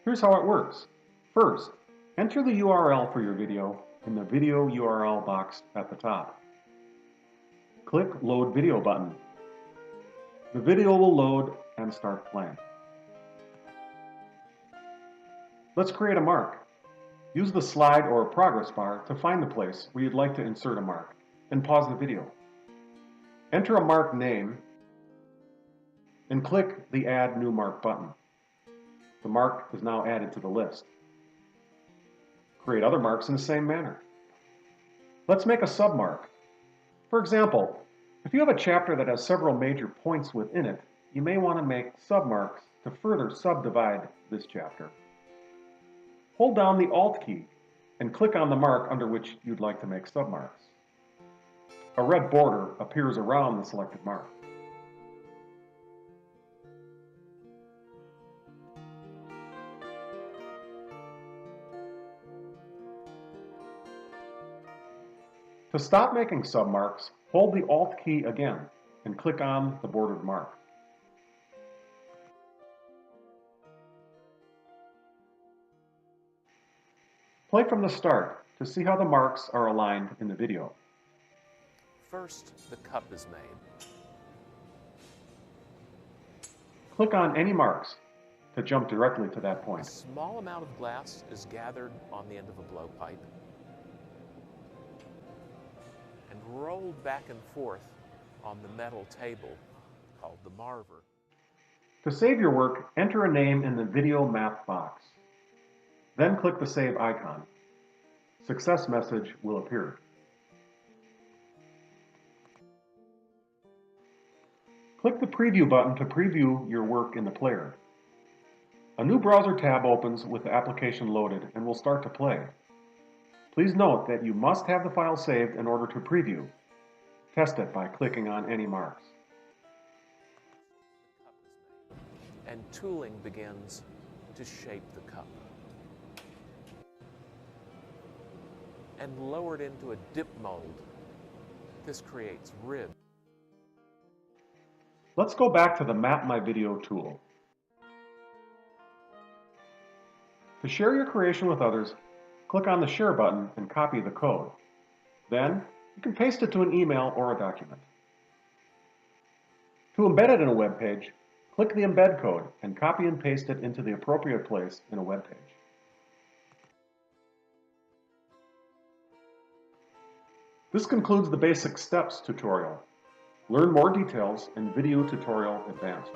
Here's how it works. First, enter the URL for your video in the video URL box at the top. Click Load Video button. The video will load and start playing. Let's create a mark. Use the slide or progress bar to find the place where you'd like to insert a mark, and pause the video. Enter a mark name and click the Add New Mark button. The mark is now added to the list. Create other marks in the same manner. Let's make a submark. For example, if you have a chapter that has several major points within it, you may want to make submarks to further subdivide this chapter. Hold down the Alt key and click on the mark under which you'd like to make submarks. A red border appears around the selected mark. To stop making submarks, hold the Alt key again and click on the bordered mark. Play from the start to see how the marks are aligned in the video. First, the cup is made. Click on any marks to jump directly to that A point. small amount of glass is gathered on the end of a blowpipe and rolled back and forth on the metal table called the marver. To save your work, enter a name in the video map box. Then click the Save icon. Success message will appear. Click the Preview button to preview your work in the player. A new browser tab opens with the application loaded and will start to play. Please note that you must have the file saved in order to preview. Test it by clicking on any marks. And tooling begins to shape the cup. And lowered into a dip mold, this creates ribs. Let's go back to the Mapmyvideo tool. To share your creation with others, click on the Share button and copy the code. Then, you can paste it to an email or a document. To embed it in a web page, click the Embed code and copy and paste it into the appropriate place in a web page. This concludes the Basic Steps tutorial. Learn more details in Video Tutorial Advanced.